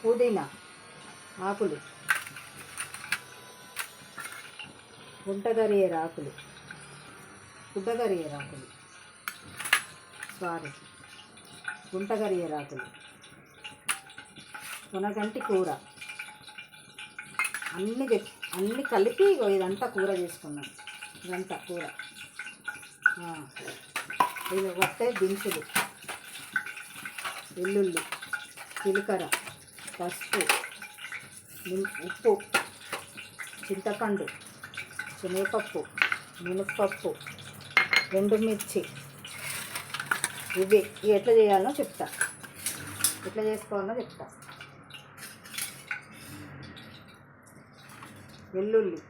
పుదీనా ఆకులు, గుంటగరియేరాకులు, గుడ్డగరియేరాకులు, సారీ గుంటగరియేరాకులు, పొనగంటి కూర అన్నీ కలిపి ఇదంతా కూర చేసుకున్నాం. ఇదంతా కూర ఇది వస్తే దినుసులు, వెల్లుల్లి, జీలకర్ర, పసుపు, ఉప్పు, చింతపండు, శనగపప్పు, మినపప్పు, ఎండుమిర్చి. ఇవి ఎట్లా చేయాలో చెప్తా, ఎట్లా చేసుకోవాలో చెప్తా. వెల్లుల్లి,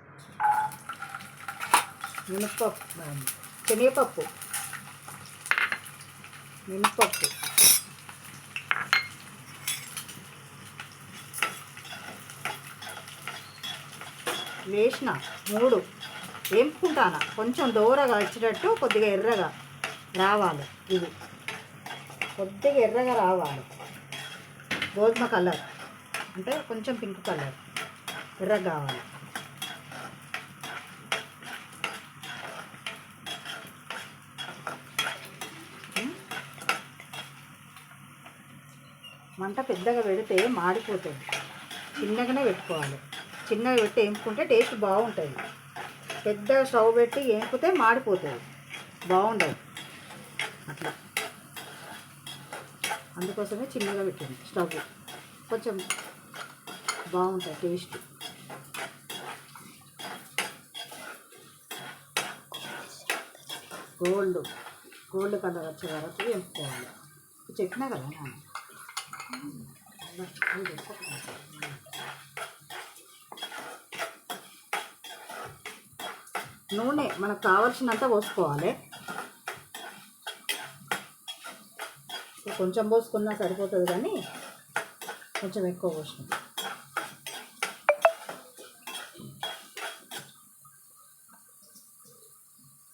మినపప్పు, శనగపప్పు, మినపప్పు, వేసిన 3 వేపుకుంటాను. కొంచెం దూరగా వచ్చేటట్టు కొద్దిగా ఎర్రగా రావాలి. ఇది కొద్దిగా ఎర్రగా రావాలి. గోధుమ కలర్ అంటే కొంచెం పింక్ కలర్ ఎర్రగా కావాలి. మంట పెద్దగా పెడితే మాడిపోతుంది. చిన్నగానే పెట్టుకోవాలి. చిన్నగా పెట్టి వేపుకుంటే టేస్ట్ బాగుంటుంది. పెద్ద స్టవ్ పెట్టి వేపితే మాడిపోతుంది, బాగుండదు అట్లా. అందుకోసమే చిన్నగా పెట్టింది స్టవ్, కొంచెం బాగుంటుంది టేస్ట్. గోల్డ్ కలర్ వచ్చే వరకు వేపుకోవాలి. చెప్పినా కదా నేను. నూనె మనకు కావాల్సినంత పోసుకోవాలి. కొంచెం పోసుకున్నా సరిపోతుంది, కానీ కొంచెం ఎక్కువ పోసిన.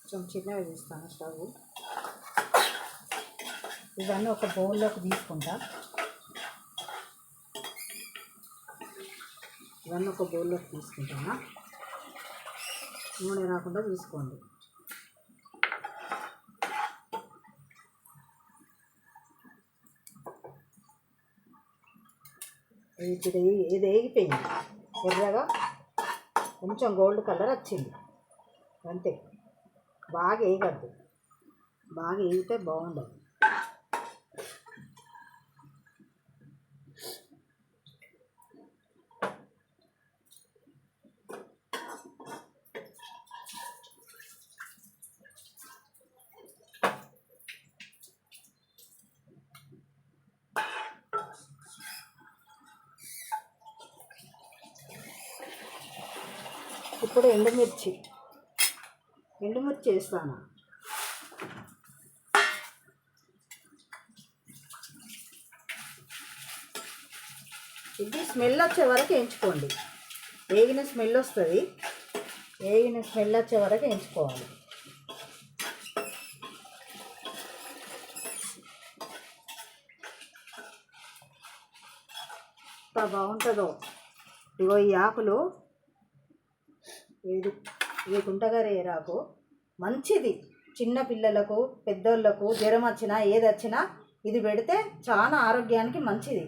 కొంచెం చిన్నగా తీస్తాను స్టవ్. ఇవన్నీ ఒక బౌల్లోకి తీసుకుంటా. ఇవన్నీ ఒక బౌల్లోకి తీసుకుంటాను. నూనె రాకుండా తీసుకోండి. ఇది వేగిపోయింది, ఎర్రగా కొంచెం గోల్డ్ కలర్ వచ్చింది అంతే. బాగా వేయగద్దు, బాగా వేగితే బాగుండదు. ఇప్పుడు ఎండుమిర్చి వేస్తాను. ఇది స్మెల్ వచ్చే వరకు వేయించుకోండి. వేగిన స్మెల్ వస్తుంది, వేగిన స్మెల్ వచ్చే వరకు వేయించుకోవాలి. ఎంత బాగుంటుందో. ఇగో ఈ ఆకులు, ఇది గుంటగరియేరాకు మంచిది. చిన్న పిల్లలకు, పెద్దోళ్ళకు జ్వరం వచ్చినా ఏది వచ్చినా ఇది పెడితే చాలా ఆరోగ్యానికి మంచిది.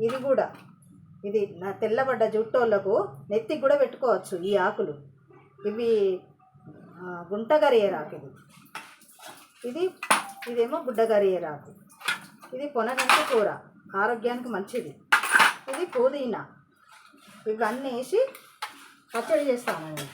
ఇది కూడా ఇది తెల్లబడ్డ జుట్టోళ్ళకు నెత్తికి కూడా పెట్టుకోవచ్చు ఈ ఆకులు. ఇవి గుంటగరియేరాకు. ఇదేమో గుడ్డగరియేరాకు. ఇది పొనగంటి కూర, ఆరోగ్యానికి మంచిది. ఇది పుదీనా. ఇవన్నీ వేసి పచ్చడి చేస్తాను నేను.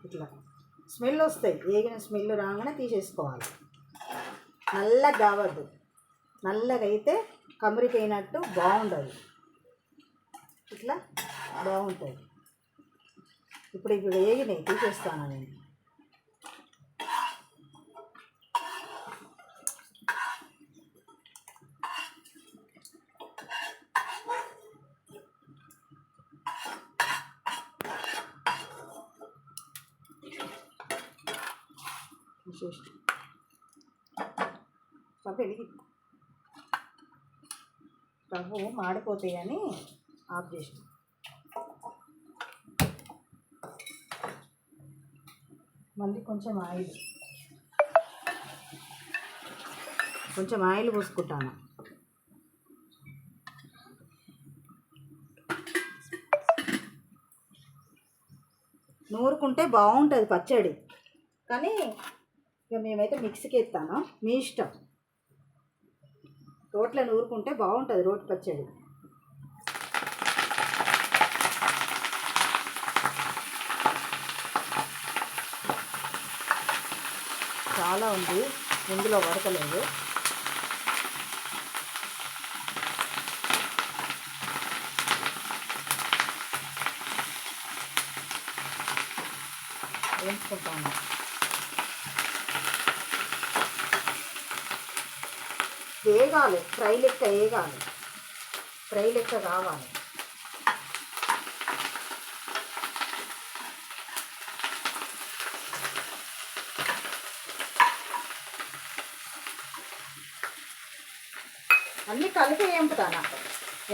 ఇట్లా స్మెల్ వస్తాయి. వేగిన స్మెల్ రాగానే తీసేసుకోవాలి. నల్లగా కావద్దు, నల్లగా అయితే కమిరిపోయినట్టు బాగుండదు. ఇట్లా బాగుంటుంది. ఇప్పుడు వేగినాయి, తీసేస్తాను నేను. తీసేసి స్టవ్ వెలిగి స్టవ్ మాడిపోతాయని ఆఫ్ చేసిన. మళ్ళీ కొంచెం ఆయిల్ పోసుకుంటాను. నూరుకుంటే బాగుంటుంది పచ్చడి, కానీ ఇక మేమైతే మిక్సీకి ఎత్తాను. మీ ఇష్టం. రోట్లో నూరుకుంటే బాగుంటుంది రోటి పచ్చడి. చాలా ఉంది, ఇందులో వడకలేదు. వేసుకుంటాను. వేగాలి, ఫ్రై లెక్క వేగాలి, ఫ్రై లెక్క కావాలి. అన్నీ కలిపి వేపుతాను,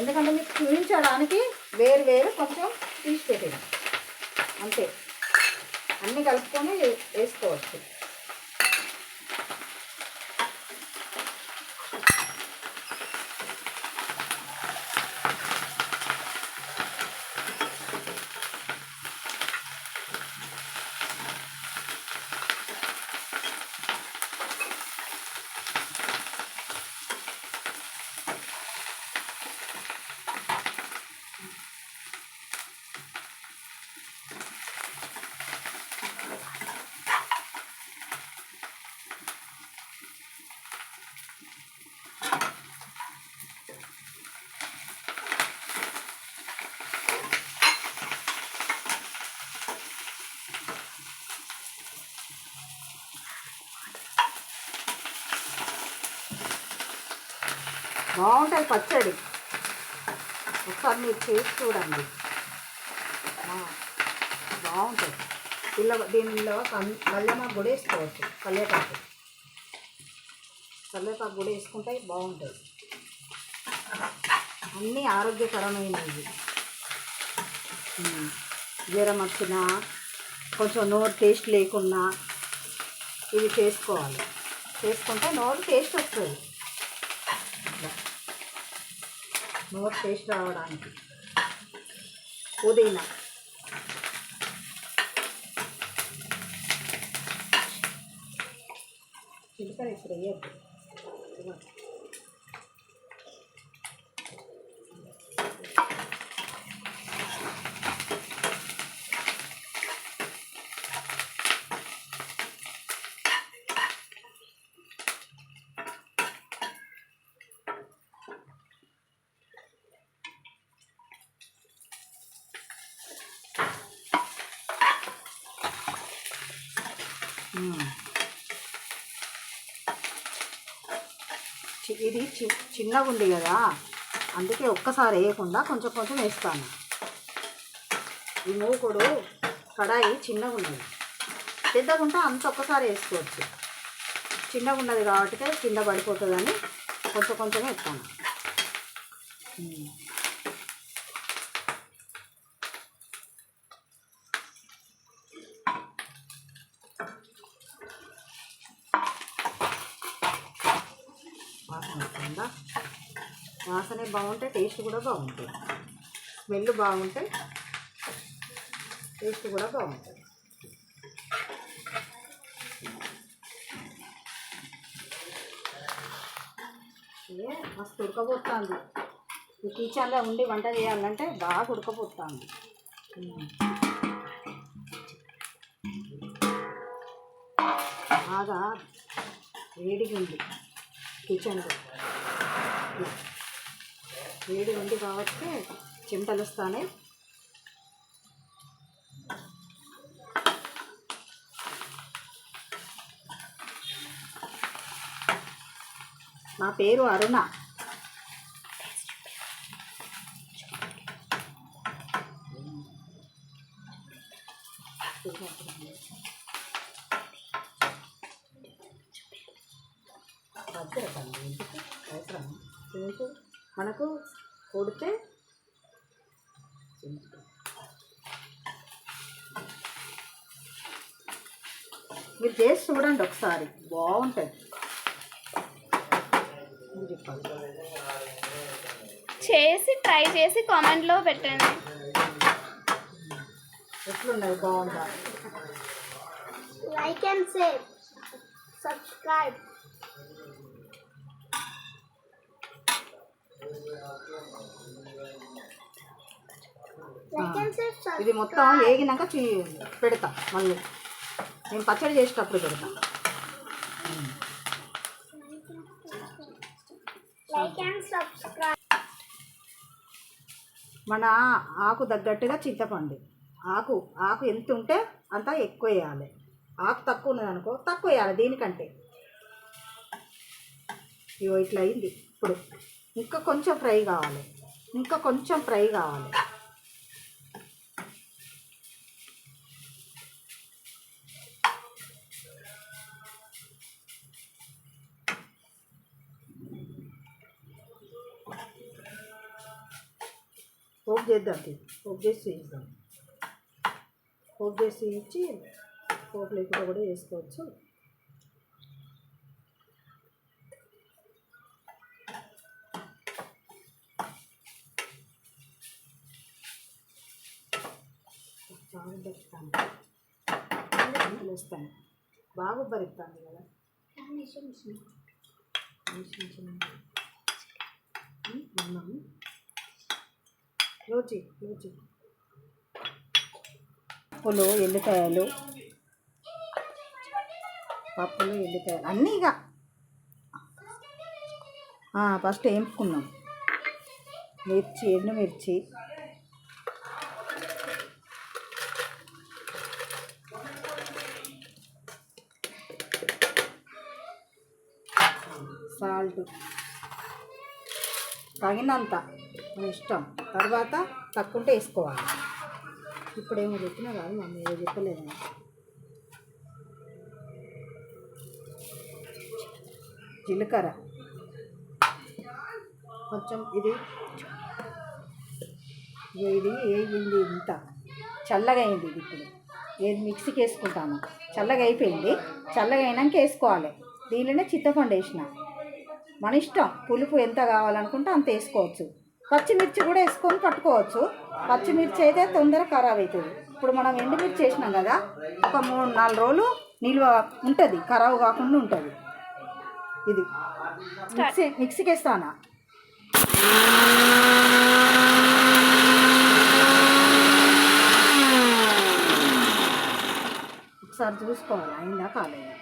ఎందుకంటే మీకు చూపించడానికి వేరు వేరు కొంచెం తీసి పెట్టాను అంతే. అన్నీ కలుపుకొని వేసుకోవచ్చు. బాగుంటుంది పచ్చడి, ఒకసారి మీరు చేసి చూడండి. బాగుంటుంది. దీనిలో కల్లేమాకు కూడా వేసుకోవచ్చు, కల్లేపాకు కూడా వేసుకుంటే బాగుంటుంది. అన్నీ ఆరోగ్యకరమైనవి. జ్వరం వచ్చినా, కొంచెం నోరు టేస్ట్ లేకున్నా ఇవి చేసుకోవాలి. చేసుకుంటే నోరు టేస్ట్ వస్తుంది. నోరు టేస్ట్ రావడానికి పుదీనా, చిలకడ ఇప్పుడు వేయద్దు. ఇది చిన్నగా ఉంది కదా, అందుకే ఒక్కసారి వేయకుండా కొంచెం కొంచెం వేస్తాను. ఈ మూకుడు కడాయి చిన్నగా ఉన్నది, పెద్దగా ఉంటే అంత ఒక్కసారి వేసుకోవచ్చు. చిన్నగా ఉన్నది కాబట్టి కింద పడిపోతుందని కొంచెం కొంచెం వేస్తాను. వాసన వస్తుందా? వాసనే బాగుంటే టేస్ట్ కూడా బాగుంటుంది. స్మెల్ బాగుంటే టేస్ట్ కూడా బాగుంటుంది. మస్తు ఉడకపోతుంది. ఈ కిచెన్లో ఉండి వంట చేయాలంటే బాగా ఉడకపోతుంది. బాగా వేడిగా ఉంది కిచెన్లో, వేడిగా ఉంది కాబట్టి చెమటలు వస్తానే. నా పేరు అరుణ. పచ్చరకండి ఇంటికి అవసరం మనకు కొడితే మీరు చేసి చూడండి ఒకసారి, బాగుంటుంది. చేసి ట్రై చేసి కామెంట్లో పెట్టండి ఎట్లున్నది, బాగుందా. Like and share, subscribe. ఇది మొత్తం వేగినాక పెడతా, మళ్ళీ నేను పచ్చడి చేసేటప్పుడు పెడతా. Like and subscribe. మన ఆకు తగ్గట్టుగా చింతపండు, ఆకు ఎంత ఉంటే అంత ఎక్కువ వేయాలి. ఆకు తక్కువ ఉన్నది అనుకో తక్కువ వేయాలి దీనికంటే. ఇగో ఇట్లా అయింది. ఇప్పుడు ఇంకా కొంచెం ఫ్రై కావాలి, పోపు చేద్దాం. పోపు చేసి ఇద్దాం. పోపు చేసి ఇచ్చి పోపు లేకుండా కూడా వేసుకోవచ్చు. బాగా బరుకుతాను, వేస్తాను. బాగా బరుకుతాను కదా. రోజు పప్పులు ఎల్లిపాయలు అన్నీ ఇక ఫస్ట్ వేపుకున్నాం. ఎండుమిర్చి, సాల్ట్ తగినంత మన ఇష్టం. తర్వాత తక్కుంటే వేసుకోవాలి. ఇప్పుడేమో చెప్పినా కాదు మమ్మీ, ఏదో చెప్పలేదు. జీలకర్ర కొంచెం, ఇది వేగింది, ఇంత చల్లగా అయింది. ఇది ఇప్పుడు ఏది మిక్సీకి వేసుకుంటాను. చల్లగా అయిపోయింది. చల్లగా అయినాక వేసుకోవాలి. దీనిలోనే చింతపండు వేసిన. మన ఇష్టం, పులుపు ఎంత కావాలనుకుంటే అంత వేసుకోవచ్చు. పచ్చిమిర్చి కూడా వేసుకొని పట్టుకోవచ్చు. పచ్చిమిర్చి అయితే తొందరగా ఖరాబ్ అవుతుంది. ఇప్పుడు మనం ఎండుమిర్చి వేసినాం కదా, ఒక 3-4 రోజులు నిల్వ ఉంటుంది, ఖరాబ్ కాకుండా ఉంటుంది. ఇది మిక్సీకి వేస్తానా. ఒకసారి చూసుకోవాలి అయిందా కాలేదు.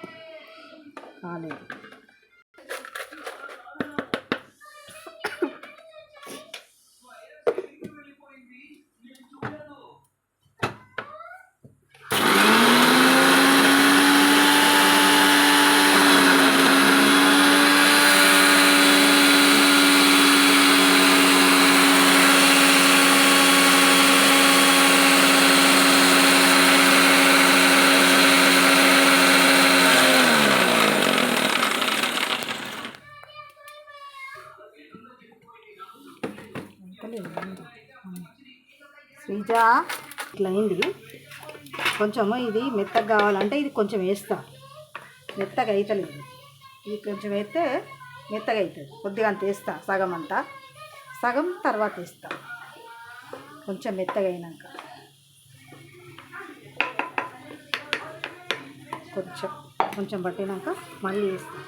శ్రీజ ఇట్లా అయింది. కొంచెము ఇది మెత్తగా కావాలంటే ఇది కొంచెం వేస్తా. మెత్తగా అవుతలేదు. ఇది కొంచెం వేస్తే మెత్తగా అవుతుంది. కొద్దిగా అంత వేస్తా, సగం అంతా, సగం తర్వాత వేస్తా. కొంచెం మెత్తగా అయినాక కొంచెం పట్టినాక మళ్ళీ వేస్తా.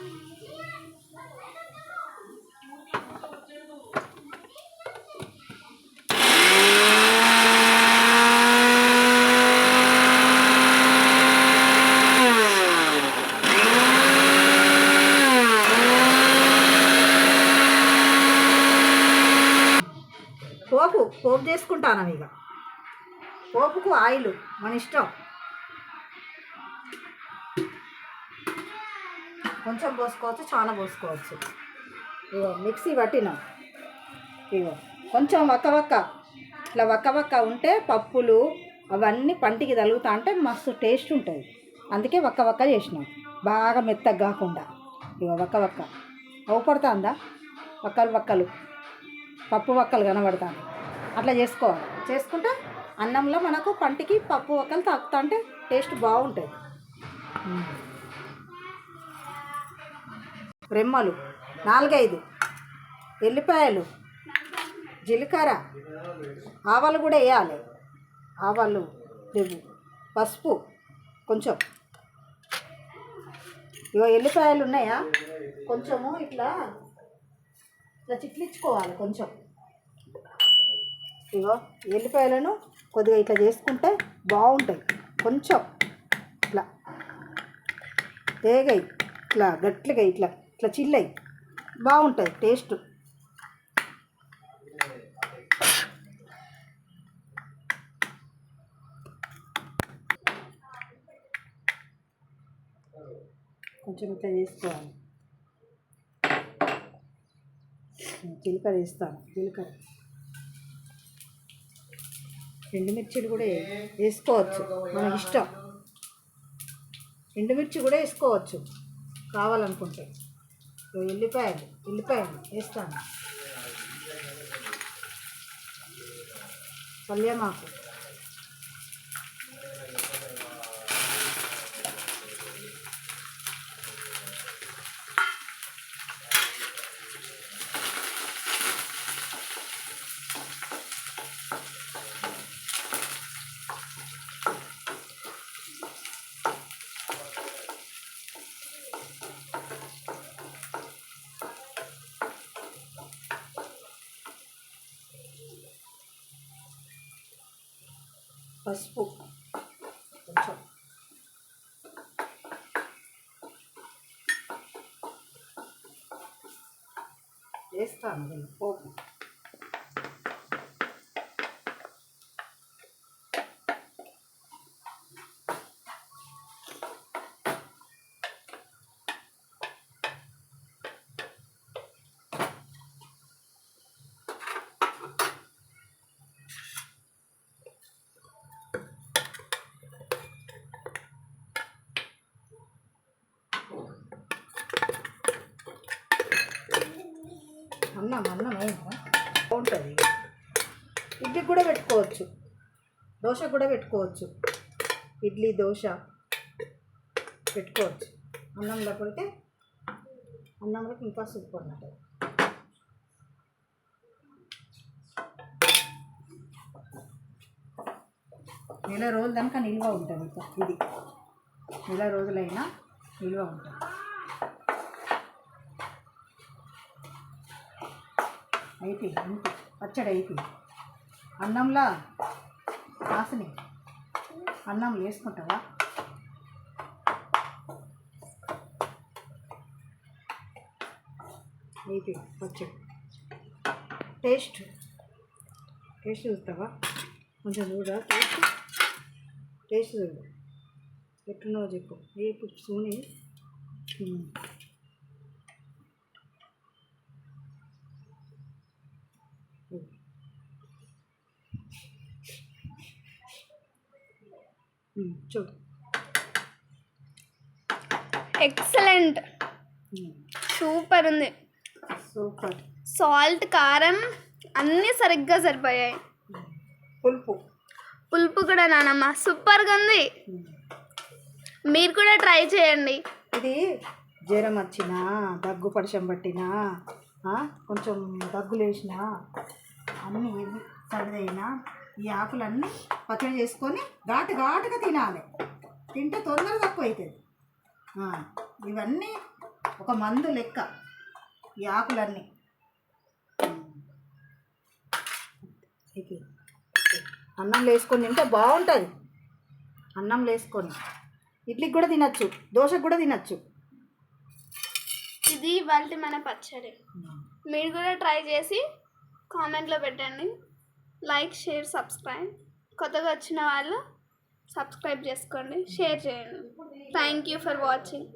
పోపు చేసుకుంటాను. ఇక పోపుకు ఆయిల్ మన ఇష్టం. కొంచెం పోసుకోవచ్చు, చాలా పోసుకోవచ్చు. ఇగో మిక్సీ పట్టినాం. ఇగో కొంచెం ఇట్లా వక్క ఉంటే పప్పులు అవన్నీ పంటికి తగులుతా అంటే మస్తు టేస్ట్ ఉంటుంది. అందుకే వక్క చేసినాం, బాగా మెత్తగా కాకుండా. ఇగో వక్క అవుపడుతుందా? వక్కలు పప్పు వక్కలు కనబడుతుంది. అట్లా చేసుకోవాలి. చేసుకుంటే అన్నంలో మనకు పంటికి పప్పు వక్కలు తాకుతా అంటే టేస్ట్ బాగుంటుంది. రెమ్మలు 4-5, ఎల్లిపాయలు, జీలకర్ర, ఆవాలు కూడా వేయాలి. ఆవాలు లేవు, పసుపు కొంచెం. ఇగో ఎల్లిపాయలు ఉన్నాయా, కొంచెము ఇట్లా చిట్లించుకోవాలి కొంచెం. ఇగో ఎల్లిపాయలను కొద్దిగా ఇట్లా చేసుకుంటే బాగుంటాయి. కొంచెం ఇట్లా తేగాయి, ఇట్లా గట్టిగా ఇట్లా ఇట్లా చిల్లయి బాగుంటుంది టేస్ట్. కొంచెం ఇట్లా చేసుకోవాలి. జీలకర్ర వేస్తాను. జీలకర్ర, ఎండుమిర్చిలు కూడా వేసుకోవచ్చు, మన ఇష్టం. ఎండుమిర్చి కూడా వేసుకోవచ్చు కావాలనుకుంటే. ఎల్లిపాయలు వేస్తాను. పల్యమాకు, పసుపు కొంచెం, వేస్తాను నేను పోపు. అన్నం అయిందా, బాగుంటుంది. ఇడ్లీకి కూడా పెట్టుకోవచ్చు, దోశ కూడా పెట్టుకోవచ్చు. ఇడ్లీ దోశ పెట్టుకోవచ్చు. అన్నంలో పెడితే అన్నంలోకి ఇంకా సూపర్ ఉంటుంది. నెల రోజుల దాకా నిల్వ ఉంటుంది. ఇంకా ఇది నెల రోజులైనా నిల్వ ఉంటుంది. అయిపోయింది అంతే, పచ్చడి అయిపోయింది. అన్నంలా వాసని అన్నం వేసుకుంటావా? అయిపోయింది పచ్చడి. టేస్ట్ చూస్తావా? కొంచెం చూడ టేస్ట్ చూడు ఎట్లున్నావో చెప్పు. రేపు సూని చూడు. ఎక్సలెంట్, సూపర్ ఉంది. సూపర్. సాల్ట్, కారం అన్నీ సరిగ్గా సరిపోయాయి. పులుపు కూడా నానమ్మ సూపర్గా ఉంది. మీరు కూడా ట్రై చేయండి. ఇది జ్వరం వచ్చినా, దగ్గు పడిశం పట్టినా, కొంచెం దగ్గులు వేసినా, అన్నీ సరిదైనా ఈ ఆకులన్నీ పచ్చడి చేసుకొని ఘాటుగా తినాలి. తింటే తొందరగా తక్కువ అవుతుంది. ఇవన్నీ ఒక మందు లెక్క ఈ ఆకులన్నీ. అన్నంలో వేసుకొని తింటే బాగుంటుంది. అన్నంలో వేసుకొని ఇడ్లీకి కూడా తినచ్చు, దోశకు కూడా తినచ్చు. ఇది ఇవాళ మన పచ్చడి. మీరు కూడా ట్రై చేసి కామెంట్లో పెట్టండి. Like, share, subscribe. కొత్తగా వచ్చిన వాళ్ళు సబ్స్క్రైబ్ చేసుకోండి, షేర్ చేయండి. Thank you for watching.